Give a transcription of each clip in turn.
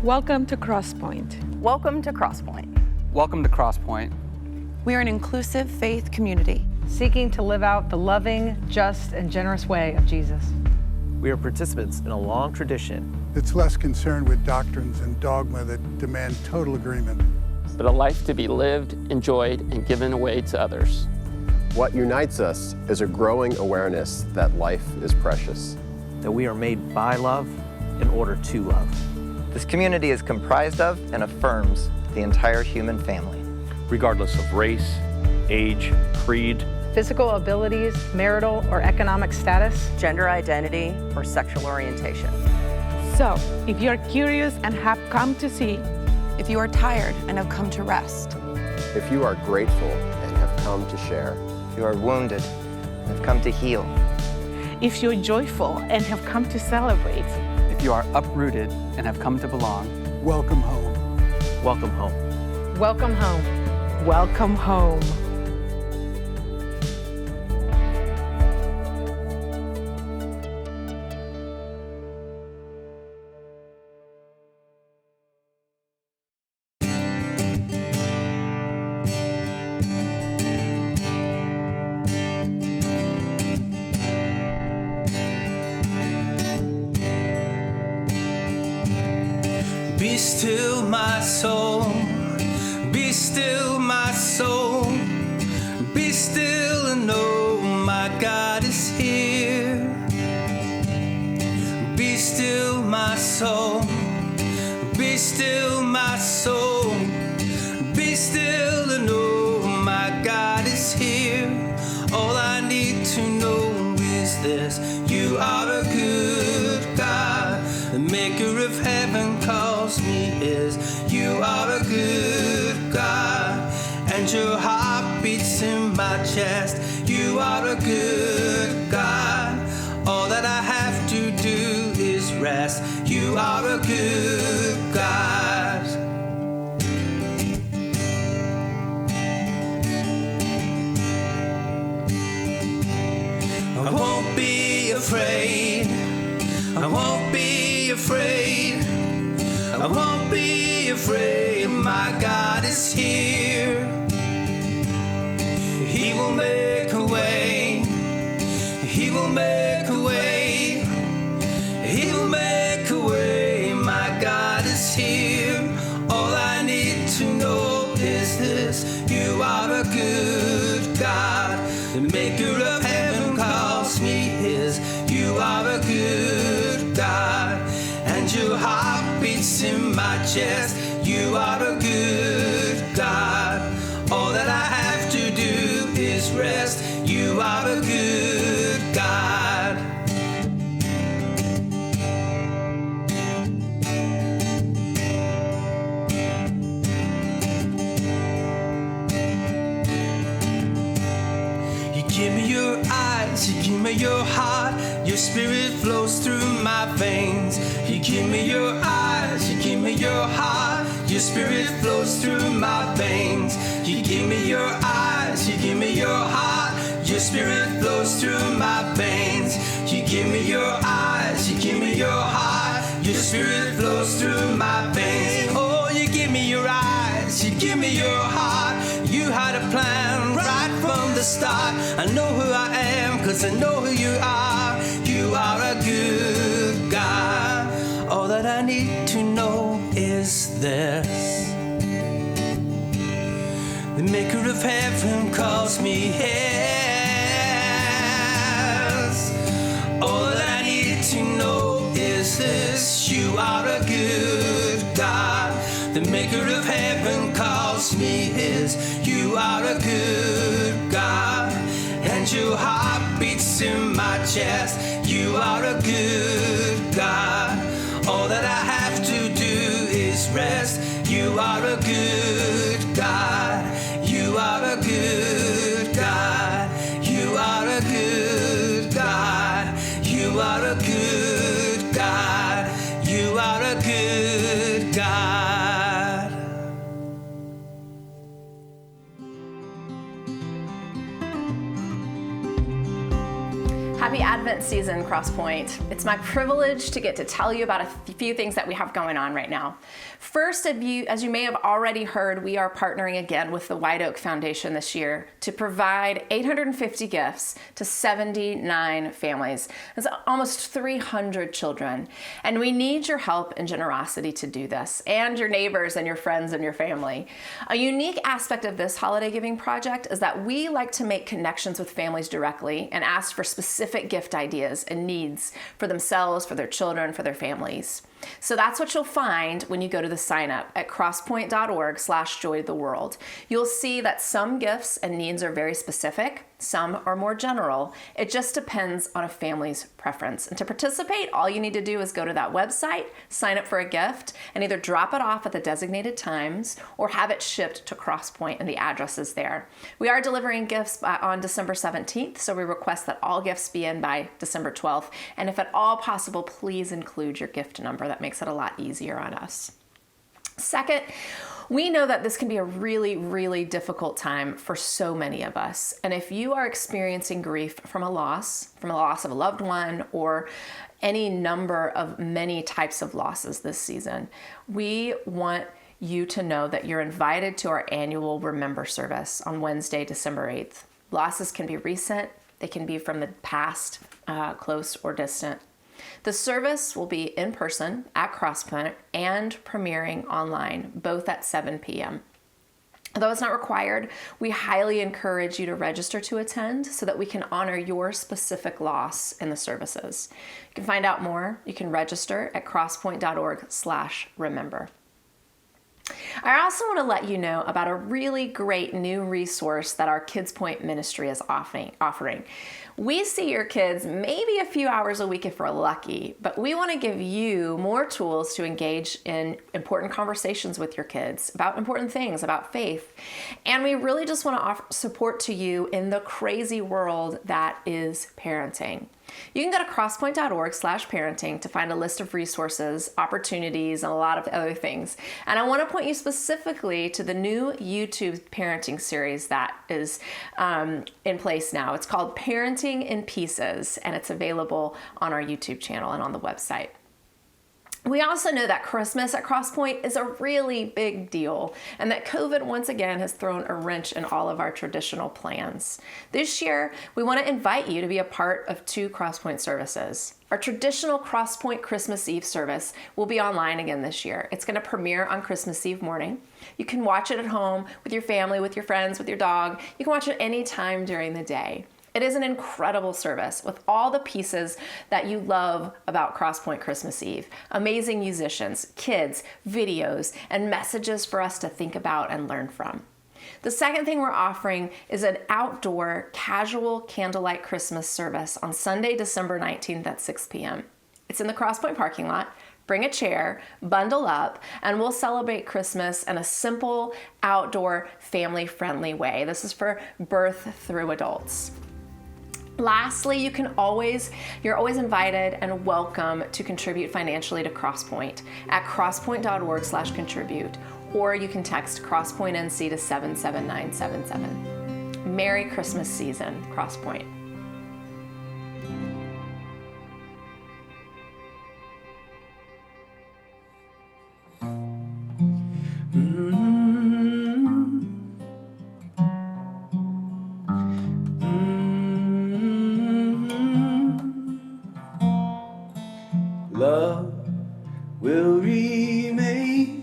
Welcome to Crosspoint. Welcome to Crosspoint. Welcome to Crosspoint. We are an inclusive faith community seeking to live out the loving, just, and generous way of Jesus. We are participants in a long tradition that's less concerned with doctrines and dogma that demand total agreement, but a life to be lived, enjoyed, and given away to others. What unites us is a growing awareness that life is precious. That we are made by love in order to love. This community is comprised of and affirms the entire human family. Regardless of race, age, creed, physical abilities, marital or economic status, gender identity, or sexual orientation. So, if you're curious and have come to see, if you are tired and have come to rest, if you are grateful and have come to share, if you are wounded and have come to heal, if you're joyful and have come to celebrate, if you are uprooted and have come to belong, welcome home. Welcome home. Welcome home. Welcome home. Be still, my soul. Be still, my soul. Be still and know my God is here. Be still, my soul. Be still, my soul. Be still and know my God is here. All I need to know is this: you are a good God. The maker of heaven calls me his. You are a good God, and your heart beats in my chest. You are a good God. All that I have to do is rest. You are a good God. I won't be afraid. I won't be afraid. I won't be afraid. My God is here. He will make a way. He will make a way. He will make a way. My God is here. All I need to know is this: you are a good God. The maker of heaven calls me his. You are a good God, and your heart beats in my chest. You are a good God. All that I have to do is rest. You are a good God. You give me your eyes, you give me your heart. Your spirit flows through my veins. You give me your eyes, you give me your heart. Your spirit flows through my veins. You give me your eyes, you give me your heart. Your spirit flows through my veins. You give me your eyes, you give me your heart. Your spirit flows through my veins. Oh, you give me your eyes, you give me your heart. You had a plan right from the start. I know who I am, 'cause I know who you are. You are a good God. All that I need to know is this: the maker of heaven calls me his. All that I need to know is this: you are a good God. The maker of heaven calls me his. You are a good God, and your heart beats in my chest. You are a good God. All that I have to do is rest. You are a good God. You are a good God. You are a good God. You are a good God. You are a good God. Happy Advent season, Crosspoint. It's my privilege to get to tell you about a few things that we have going on right now. First, as you may have already heard, we are partnering again with the White Oak Foundation this year to provide 850 gifts to 79 families. That's almost 300 children. And we need your help and generosity to do this, and your neighbors and your friends and your family. A unique aspect of this holiday giving project is that we like to make connections with families directly and ask for specific gift ideas and needs for themselves, for their children, for their families. So that's what you'll find when you go to the sign up at crosspoint.org/joytheworld. You'll see that some gifts and needs are very specific, some are more general. It just depends on a family's preference. And to participate, all you need to do is go to that website, sign up for a gift, and either drop it off at the designated times or have it shipped to Crosspoint, and the address is there. We are delivering gifts on December 17th, so we request that all gifts be in by December 12th. And if at all possible, please include your gift number. That makes it a lot easier on us. Second, we know that this can be a really, really difficult time for so many of us. And if you are experiencing grief from a loss of a loved one, or any number of many types of losses this season, we want you to know that you're invited to our annual Remember service on Wednesday, December 8th. Losses can be recent, they can be from the past, close or distant. The service will be in person at Crosspoint and premiering online, both at 7 p.m. Although it's not required, we highly encourage you to register to attend so that we can honor your specific loss in the services. You can find out more. You can register at crosspoint.org/remember. I also want to let you know about a really great new resource that our Kids Point ministry is offering. We see your kids maybe a few hours a week if we're lucky, but we want to give you more tools to engage in important conversations with your kids about important things, about faith. And we really just want to offer support to you in the crazy world that is parenting. You can go to crosspoint.org/parenting to find a list of resources, opportunities, and a lot of other things. And I want to point you specifically to the new YouTube parenting series that is in place now. It's called Parenting in Pieces, and it's available on our YouTube channel and on the website. We also know that Christmas at Crosspoint is a really big deal, and that COVID once again has thrown a wrench in all of our traditional plans. This year, we want to invite you to be a part of 2 Crosspoint services. Our traditional Crosspoint Christmas Eve service will be online again this year. It's going to premiere on Christmas Eve morning. You can watch it at home with your family, with your friends, with your dog. You can watch it any time during the day. It is an incredible service with all the pieces that you love about Crosspoint Christmas Eve. Amazing musicians, kids, videos, and messages for us to think about and learn from. The second thing we're offering is an outdoor casual candlelight Christmas service on Sunday, December 19th at 6 p.m. It's in the Crosspoint parking lot. Bring a chair, bundle up, and we'll celebrate Christmas in a simple, outdoor, family-friendly way. This is for birth through adults. Lastly, you're always invited and welcome to contribute financially to Crosspoint at crosspoint.org/contribute, or you can text CrosspointNC to 77977. Merry Christmas season, Crosspoint. Love will remain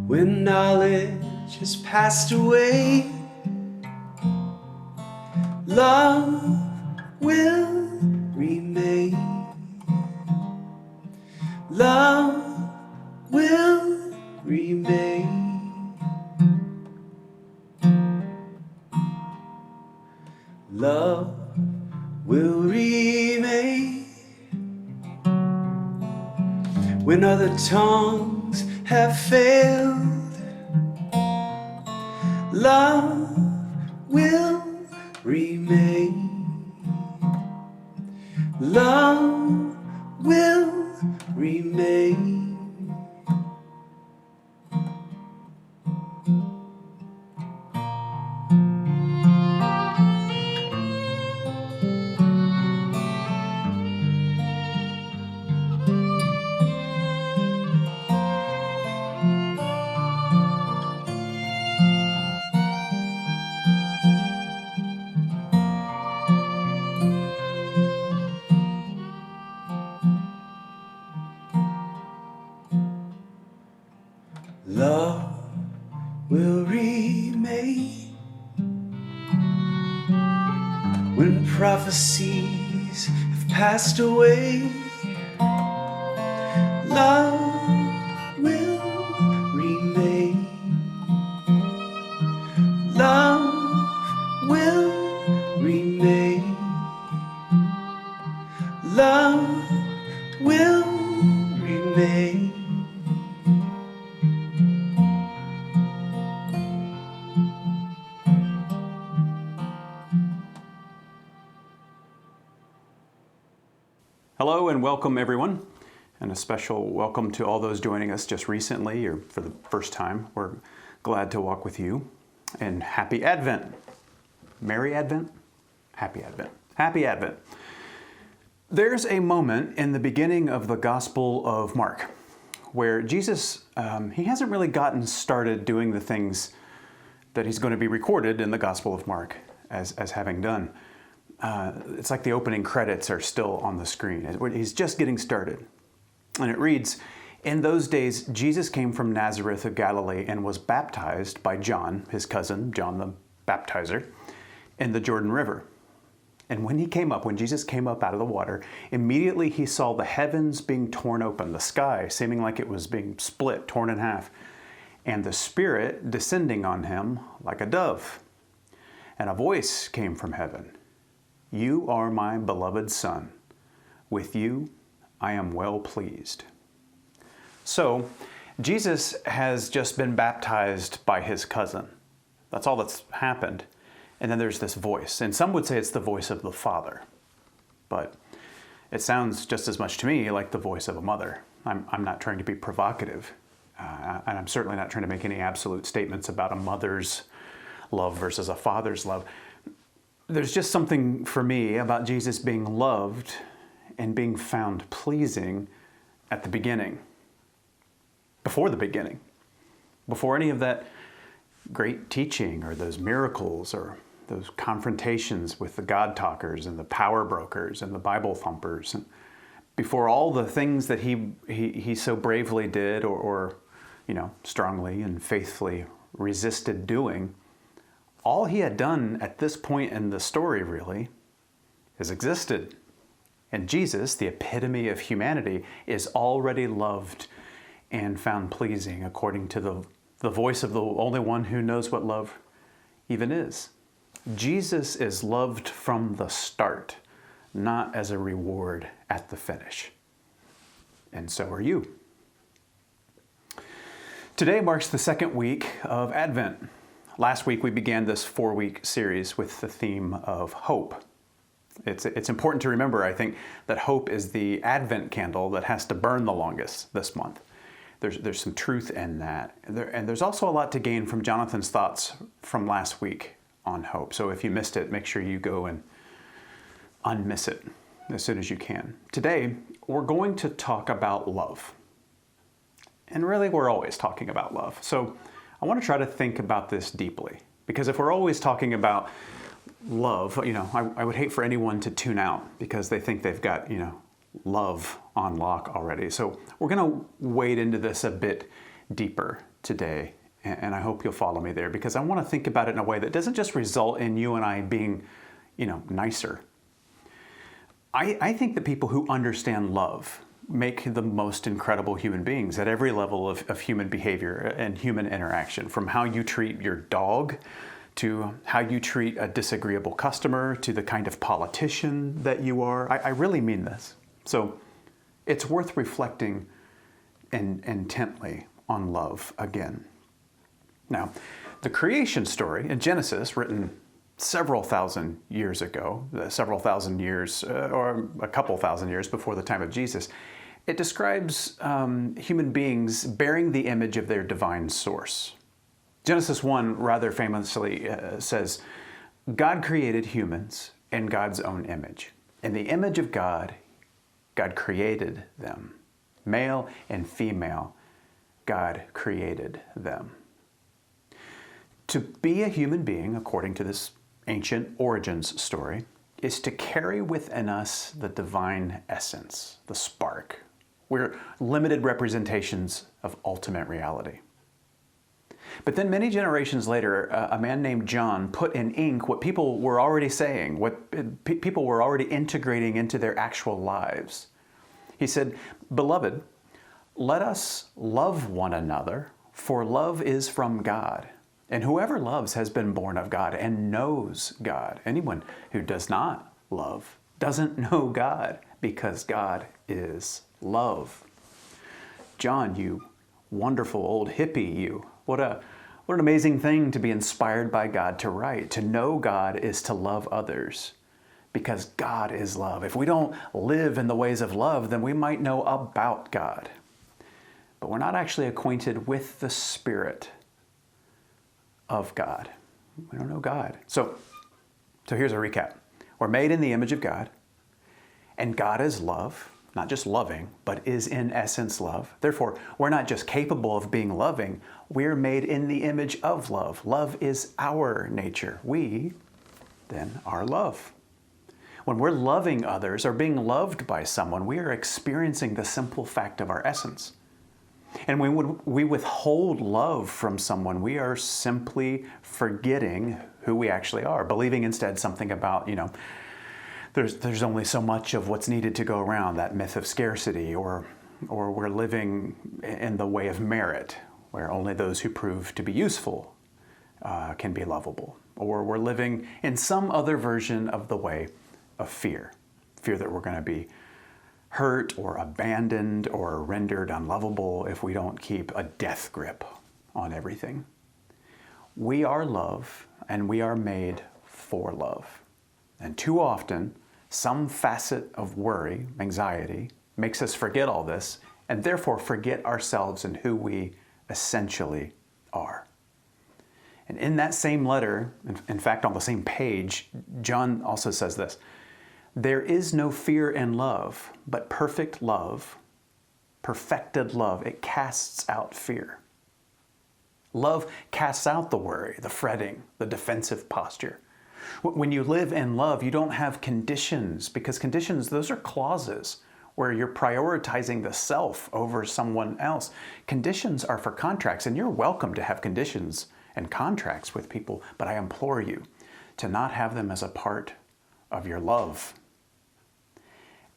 when knowledge has passed away. Love will remain. Love will remain. Love will remain when other tongues have failed. Love will remain. Love will remain. love will remain. When prophecies have passed away, love will remain. Love will remain. Love will remain. Hello and welcome everyone, and a special welcome to all those joining us just recently or for the first time. We're glad to walk with you, and happy Advent. Merry Advent, happy Advent, happy Advent. There's a moment in the beginning of the Gospel of Mark where Jesus, he hasn't really gotten started doing the things that he's going to be recorded in the Gospel of Mark as having done. It's like the opening credits are still on the screen. He's just getting started. And it reads, "In those days, Jesus came from Nazareth of Galilee and was baptized by John, his cousin, John the Baptizer, in the Jordan River. And when Jesus came up out of the water, immediately he saw the heavens being torn open, the sky seeming like it was being split, torn in half, and the Spirit descending on him like a dove. And a voice came from heaven. 'You are my beloved Son. With you I am well pleased.'" So, Jesus has just been baptized by his cousin. That's all that's happened. And then there's this voice. And some would say it's the voice of the Father. But it sounds just as much to me like the voice of a mother. I'm not trying to be provocative. And I'm certainly not trying to make any absolute statements about a mother's love versus a father's love. There's just something for me about Jesus being loved and being found pleasing at the beginning. Before the beginning. Before any of that great teaching or those miracles or those confrontations with the God talkers and the power brokers and the Bible thumpers. And before all the things that he so bravely did or strongly and faithfully resisted doing, all he had done at this point in the story really is existed. And Jesus, the epitome of humanity, is already loved and found pleasing according to the voice of the only one who knows what love even is. Jesus is loved from the start, not as a reward at the finish. And so are you. Today marks the second week of Advent. Last week we began this 4-week series with the theme of hope. It's important to remember, I think, that hope is the Advent candle that has to burn the longest this month. There's some truth in that. And there's also a lot to gain from Jonathan's thoughts from last week on hope. So if you missed it, make sure you go and unmiss it as soon as you can. Today, we're going to talk about love. And really, we're always talking about love. So I want to try to think about this deeply. Because if we're always talking about love, I would hate for anyone to tune out because they think they've got, love on lock already. So we're going to wade into this a bit deeper today. And I hope you'll follow me there because I want to think about it in a way that doesn't just result in you and I being, nicer. I think that people who understand love make the most incredible human beings at every level of human behavior and human interaction, from how you treat your dog to how you treat a disagreeable customer to the kind of politician that you are. I really mean this. So it's worth reflecting intently on love again. Now, the creation story in Genesis, written several thousand years ago, several thousand years or a couple thousand years before the time of Jesus, it describes human beings bearing the image of their divine source. Genesis 1 rather famously says, God created humans in God's own image. In the image of God, God created them. Male and female, God created them. To be a human being, according to this ancient origins story, is to carry within us the divine essence, the spark. We're limited representations of ultimate reality. But then many generations later, a man named John put in ink what people were already saying, what people were already integrating into their actual lives. He said, "Beloved, let us love one another, for love is from God. And whoever loves has been born of God and knows God. Anyone who does not love doesn't know God, because God is love." John, you wonderful old hippie, you. What an amazing thing to be inspired by God to write. To know God is to love others, because God is love. If we don't live in the ways of love, then we might know about God, but we're not actually acquainted with the Spirit of God. We don't know God. So here's a recap. We're made in the image of God, and God is love, not just loving, but is in essence love. Therefore, we're not just capable of being loving, we're made in the image of love. Love is our nature. We, then, are love. When we're loving others or being loved by someone, we are experiencing the simple fact of our essence. And when we withhold love from someone, we are simply forgetting who we actually are, believing instead something about, there's only so much of what's needed to go around, that myth of scarcity, or we're living in the way of merit, where only those who prove to be useful can be lovable. Or we're living in some other version of the way of fear that we're going to be hurt or abandoned or rendered unlovable if we don't keep a death grip on everything. We are love, and we are made for love. And too often, some facet of worry, anxiety, makes us forget all this, and therefore forget ourselves and who we essentially are. And in that same letter, in fact on the same page, John also says this: "There is no fear in love, but perfect love, perfected love, it casts out fear." Love casts out the worry, the fretting, the defensive posture. When you live in love, you don't have conditions, because conditions, those are clauses where you're prioritizing the self over someone else. Conditions are for contracts, and you're welcome to have conditions and contracts with people, but I implore you to not have them as a part of your love.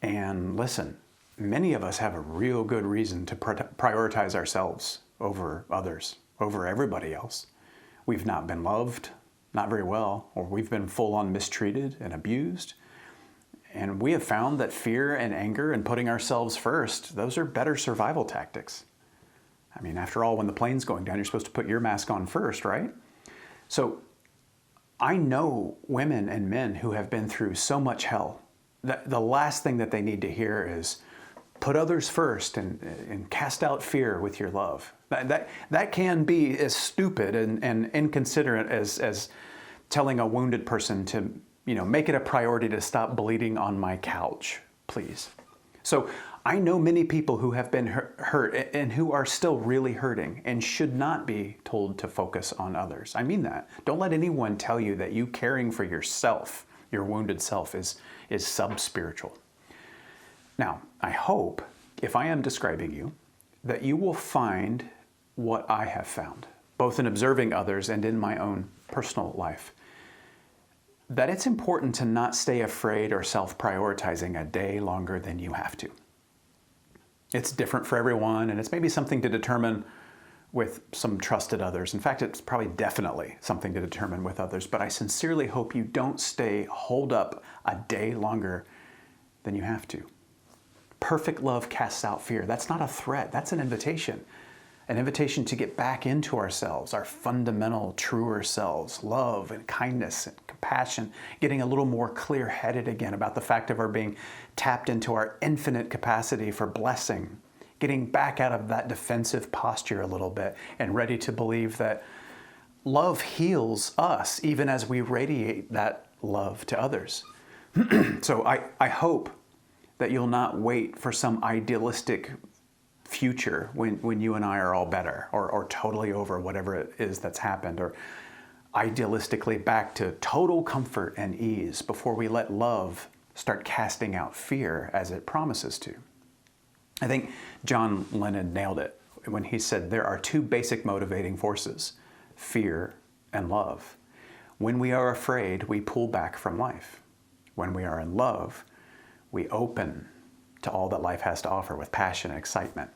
And listen, many of us have a real good reason to prioritize ourselves over others, over everybody else. We've not been loved, not very well, or we've been full-on mistreated and abused. And we have found that fear and anger and putting ourselves first, those are better survival tactics. I mean, after all, when the plane's going down, you're supposed to put your mask on first, right? So I know women and men who have been through so much hell that the last thing that they need to hear is put others first and cast out fear with your love. That can be as stupid and inconsiderate as telling a wounded person to, make it a priority to stop bleeding on my couch, please. So I know many people who have been hurt and who are still really hurting and should not be told to focus on others. I mean that. Don't let anyone tell you that you caring for yourself, your wounded self, is sub-spiritual. Now, I hope, if I am describing you, that you will find what I have found, both in observing others and in my own personal life, that it's important to not stay afraid or self-prioritizing a day longer than you have to. It's different for everyone, and it's maybe something to determine with some trusted others. In fact, it's probably definitely something to determine with others, but I sincerely hope you don't stay holed up a day longer than you have to. Perfect love casts out fear. That's not a threat, that's an invitation. An invitation to get back into ourselves, our fundamental, truer selves, love and kindness and compassion, getting a little more clear-headed again about the fact of our being tapped into our infinite capacity for blessing, getting back out of that defensive posture a little bit and ready to believe that love heals us even as we radiate that love to others. So I hope that you'll not wait for some idealistic future when you and I are all better or totally over whatever it is that's happened, or idealistically back to total comfort and ease before we let love start casting out fear as it promises to. I think John Lennon nailed it when he said there are two basic motivating forces fear, and love. When we are afraid, we pull back from life. When we are in love, we open to all that life has to offer with passion, excitement,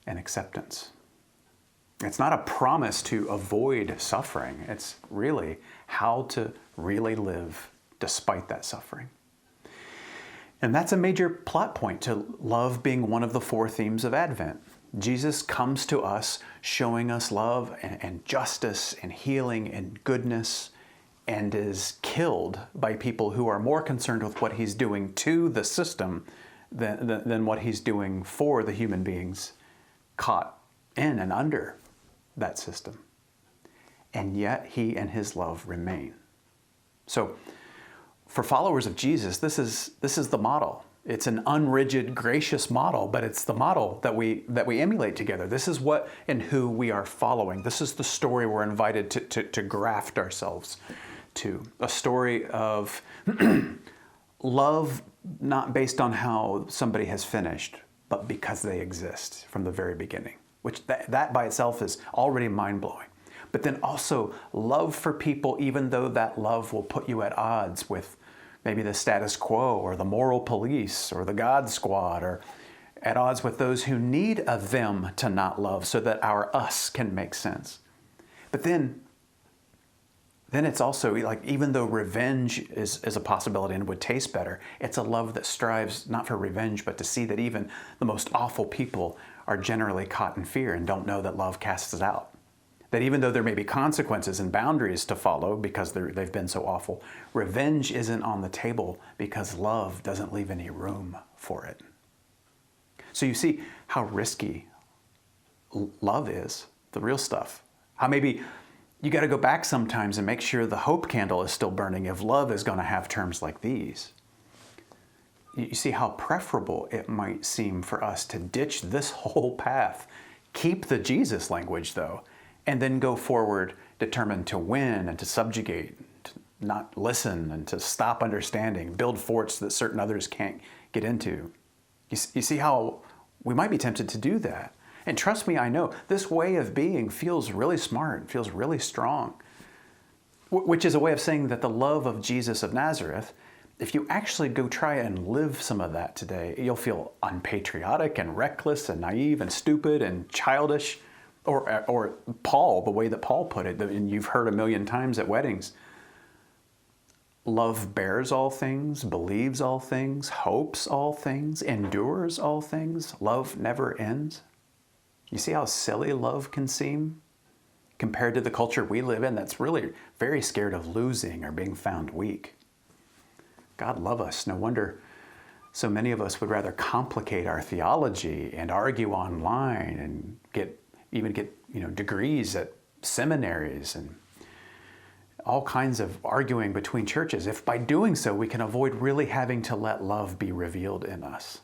and acceptance. It's not a promise to avoid suffering. It's really how to really live despite that suffering. And that's a major plot point to love being one of the 4 themes of Advent. Jesus comes to us showing us love and justice and healing and goodness, and is killed by people who are more concerned with what he's doing to the system than what he's doing for the human beings caught in and under that system. And yet he and his love remain. So for followers of Jesus, this is the model. It's an unrigid, gracious model, but it's the model that we emulate together. This is what and who we are following. This is the story we're invited to graft ourselves to. A story of love not based on how somebody has finished, but because they exist from the very beginning, which that by itself is already mind-blowing. But then also love for people, even though that love will put you at odds with maybe the status quo or the moral police or the God squad, or at odds with those who need a them to not love so that our us can make sense. But then it's also like, even though revenge is a possibility and would taste better, it's a love that strives not for revenge, but to see that even the most awful people are generally caught in fear and don't know that love casts it out. That even though there may be consequences and boundaries to follow because they've been so awful, revenge isn't on the table because love doesn't leave any room for it. So you see how risky love is, the real stuff. How maybe you got to go back sometimes and make sure the hope candle is still burning if love is going to have terms like these. You see how preferable it might seem for us to ditch this whole path, keep the Jesus language though, and then go forward determined to win and to subjugate, to not listen and to stop understanding, build forts that certain others can't get into. You see how we might be tempted to do that. And trust me, I know, this way of being feels really smart, feels really strong, which is a way of saying that the love of Jesus of Nazareth, if you actually go try and live some of that today, you'll feel unpatriotic and reckless and naive and stupid and childish. Or Paul, the way that Paul put it, and you've heard a million times at weddings. Love bears all things, believes all things, hopes all things, endures all things. Love never ends. You see how silly love can seem compared to the culture we live in that's really very scared of losing or being found weak. God love us. No wonder so many of us would rather complicate our theology and argue online and get degrees at seminaries and all kinds of arguing between churches, if by doing so we can avoid really having to let love be revealed in us.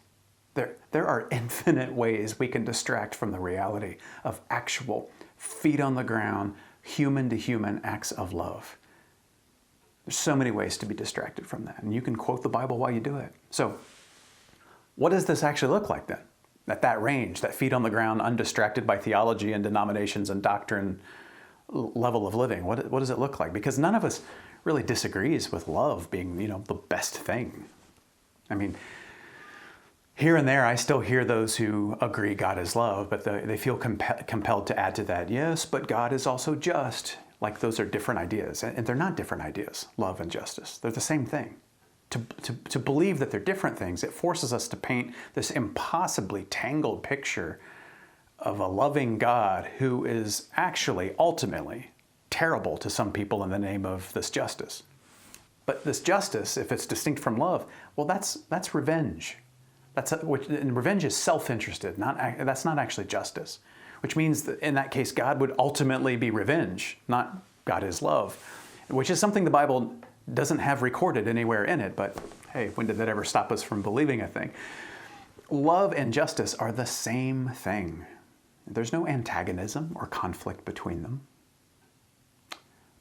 There are infinite ways we can distract from the reality of actual, feet on the ground, human to human acts of love. There's so many ways to be distracted from that, and you can quote the Bible while you do it. So what does this actually look like then? At that range, that feet on the ground, undistracted by theology and denominations and doctrine level of living, what does it look like? Because none of us really disagrees with love being, the best thing. I mean, here and there, I still hear those who agree God is love, but they feel compelled to add to that, yes, but God is also just. Like those are different ideas, and they're not different ideas, love and justice. They're the same thing. To believe that they're different things, it forces us to paint this impossibly tangled picture of a loving God who is actually, ultimately, terrible to some people in the name of this justice. But this justice, if it's distinct from love, well, that's revenge. And revenge is self-interested. That's not actually justice, which means that in that case, God would ultimately be revenge, not God is love, which is something the Bible doesn't have recorded anywhere in it, but hey, when did that ever stop us from believing a thing? Love and justice are the same thing. There's no antagonism or conflict between them.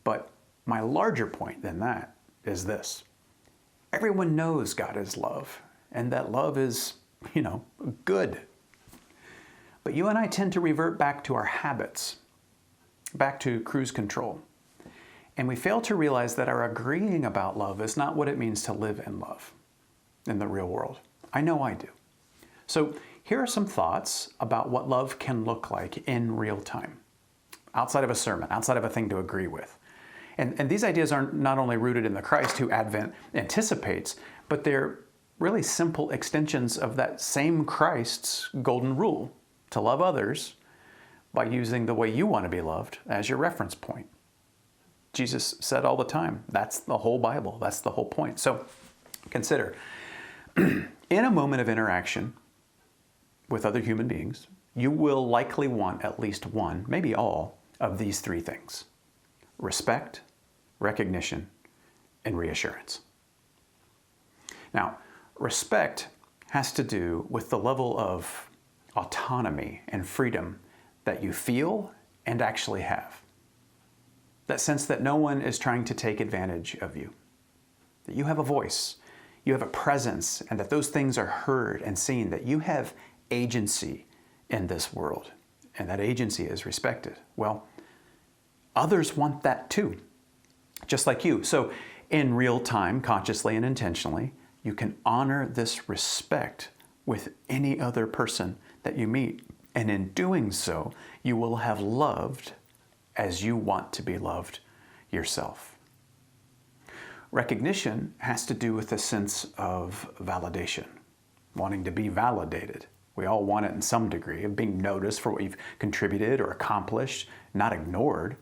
But my larger point than that is this. Everyone knows God is love, and that love is, good. But you and I tend to revert back to our habits back to cruise control. And we fail to realize that our agreeing about love is not what it means to live in love in the real world. I know I do. So here are some thoughts about what love can look like in real time, outside of a sermon, outside of a thing to agree with. And these ideas are not only rooted in the Christ who Advent anticipates, but they're really simple extensions of that same Christ's golden rule to love others by using the way you want to be loved as your reference point. Jesus said all the time, that's the whole Bible, that's the whole point. So consider, in a moment of interaction with other human beings, you will likely want at least one, maybe all, of these three things: respect, recognition, and reassurance. Now, respect has to do with the level of autonomy and freedom that you feel and actually have. That sense that no one is trying to take advantage of you, that you have a voice, you have a presence, and that those things are heard and seen, that you have agency in this world, and that agency is respected. Well, others want that too, just like you. So in real time, consciously and intentionally, you can honor this respect with any other person that you meet. And in doing so, you will have loved as you want to be loved yourself. Recognition has to do with a sense of validation, wanting to be validated. We all want it in some degree, of being noticed for what you've contributed or accomplished, not ignored.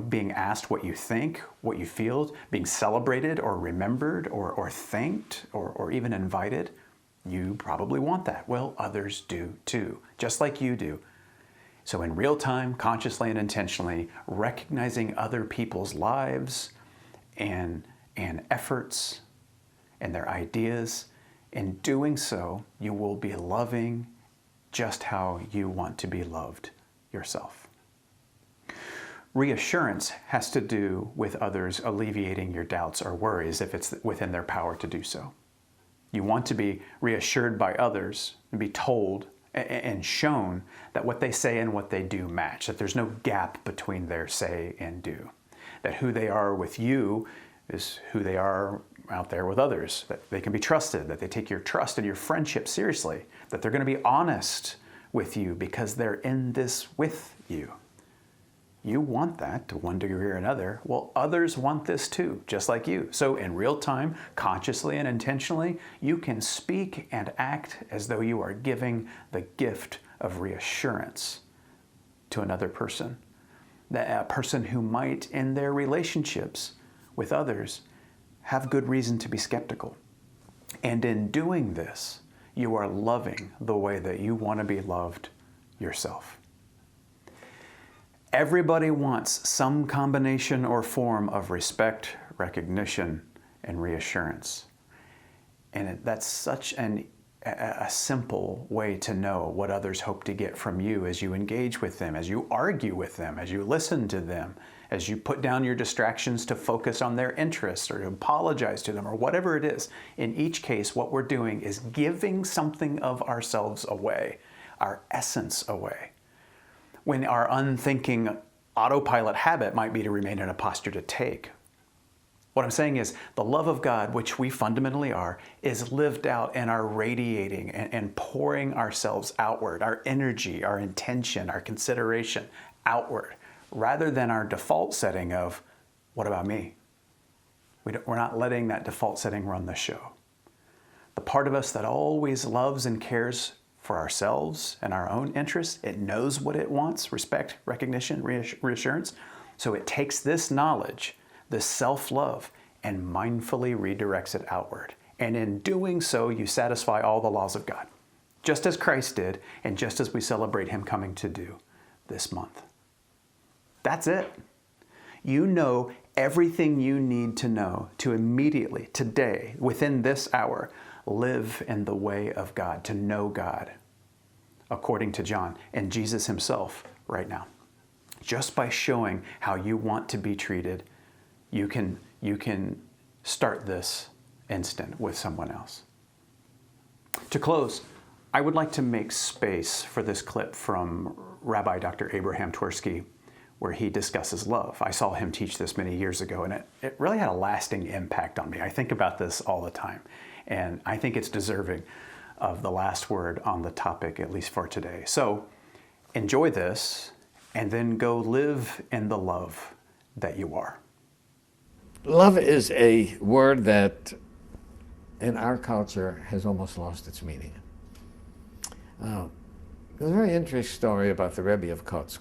Being asked what you think, what you feel, being celebrated or remembered or thanked or even invited. You probably want that. Well, others do too, just like you do. So in real time, consciously and intentionally, recognizing other people's lives and efforts and their ideas, in doing so, you will be loving just how you want to be loved yourself. Reassurance has to do with others alleviating your doubts or worries if it's within their power to do so. You want to be reassured by others and be told and shown that what they say and what they do match, that there's no gap between their say and do, that who they are with you is who they are out there with others, that they can be trusted, that they take your trust and your friendship seriously, that they're going to be honest with you because they're in this with you. You want that to one degree or another. Well, others want this too, just like you. So in real time, consciously and intentionally, you can speak and act as though you are giving the gift of reassurance to another person. A person who might, in their relationships with others, have good reason to be skeptical. And in doing this, you are loving the way that you want to be loved yourself. Everybody wants some combination or form of respect, recognition, and reassurance. And that's such a simple way to know what others hope to get from you as you engage with them, as you argue with them, as you listen to them, as you put down your distractions to focus on their interests or to apologize to them or whatever it is. In each case, what we're doing is giving something of ourselves away, our essence away, when our unthinking autopilot habit might be to remain in a posture to take. What I'm saying is the love of God, which we fundamentally are, is lived out in our radiating and pouring ourselves outward, our energy, our intention, our consideration outward, rather than our default setting of, what about me? We're not letting that default setting run the show. The part of us that always loves and cares for ourselves and our own interests, it knows what it wants: respect, recognition, reassurance. So it takes this knowledge, this self-love, and mindfully redirects it outward. And in doing so, you satisfy all the laws of God, just as Christ did, and just as we celebrate Him coming to do this month. That's it. You know everything you need to know to immediately, today, within this hour, live in the way of God, to know God, according to John and Jesus Himself right now. Just by showing how you want to be treated, you can start this instant with someone else. To close, I would like to make space for this clip from Rabbi Dr. Abraham Twersky, where he discusses love. I saw him teach this many years ago, and it really had a lasting impact on me. I think about this all the time, and I think it's deserving of the last word on the topic, at least for today. So enjoy this, and then go live in the love that you are. Love is a word that in our culture has almost lost its meaning. There's a very interesting story about the Rebbe of Kotsk,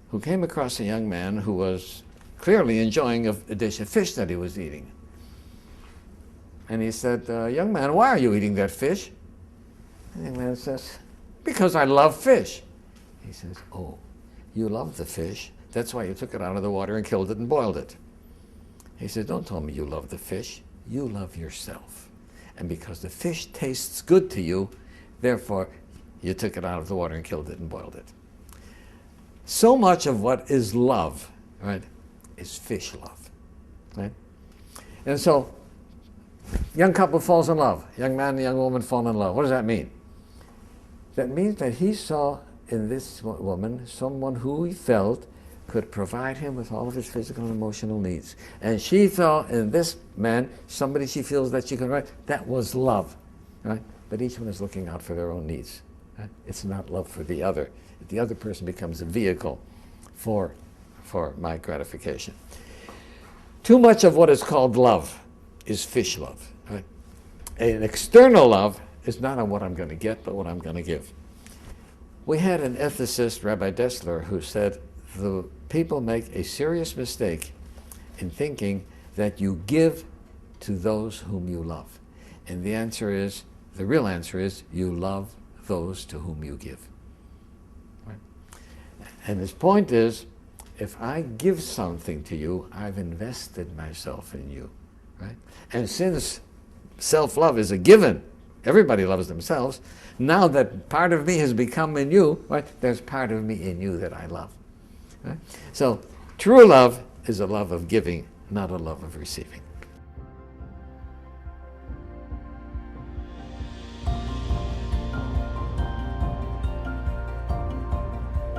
who came across a young man who was clearly enjoying a dish of fish that he was eating. And he said, young man, why are you eating that fish? And the young man says, because I love fish. He says, oh, you love the fish? That's why you took it out of the water and killed it and boiled it. He said, don't tell me you love the fish. You love yourself. And because the fish tastes good to you, therefore, you took it out of the water and killed it and boiled it. So much of what is love, right, is fish love, right? And so, young couple falls in love. Young man and young woman fall in love. What does that mean? That means that he saw in this woman someone who he felt could provide him with all of his physical and emotional needs. And she saw in this man somebody she feels that she can provide. That was love, right? But each one is looking out for their own needs. Right? It's not love for the other. The other person becomes a vehicle for my gratification. Too much of what is called love is fish love. Right? An external love is not on what I'm going to get, but what I'm going to give. We had an ethicist, Rabbi Dessler, who said the people make a serious mistake in thinking that you give to those whom you love. And the answer is, the real answer is, you love those to whom you give. Right? And his point is, if I give something to you, I've invested myself in you. Right? And since self-love is a given, everybody loves themselves, now that part of me has become in you, right, there's part of me in you that I love. Right? So true love is a love of giving, not a love of receiving.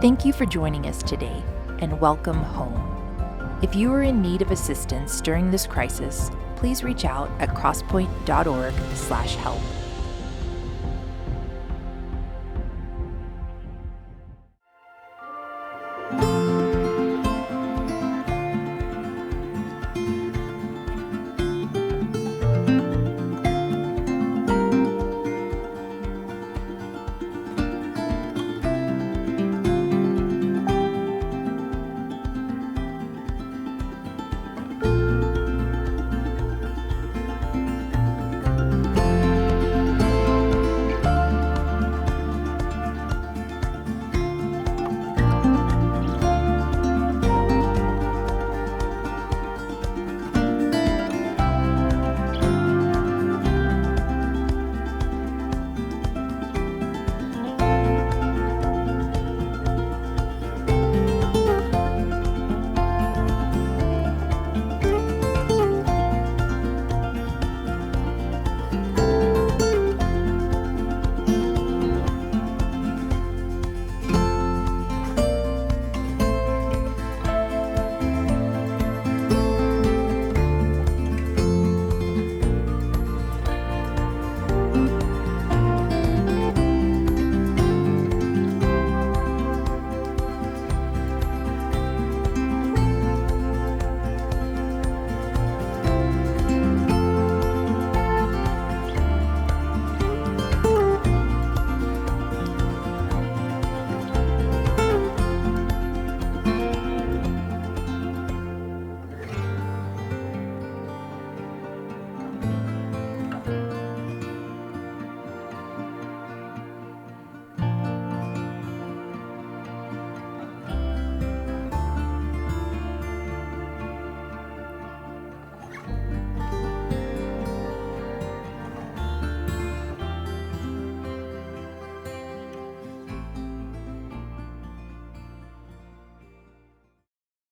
Thank you for joining us today, and welcome home. If you are in need of assistance during this crisis, please reach out at crosspoint.org/help.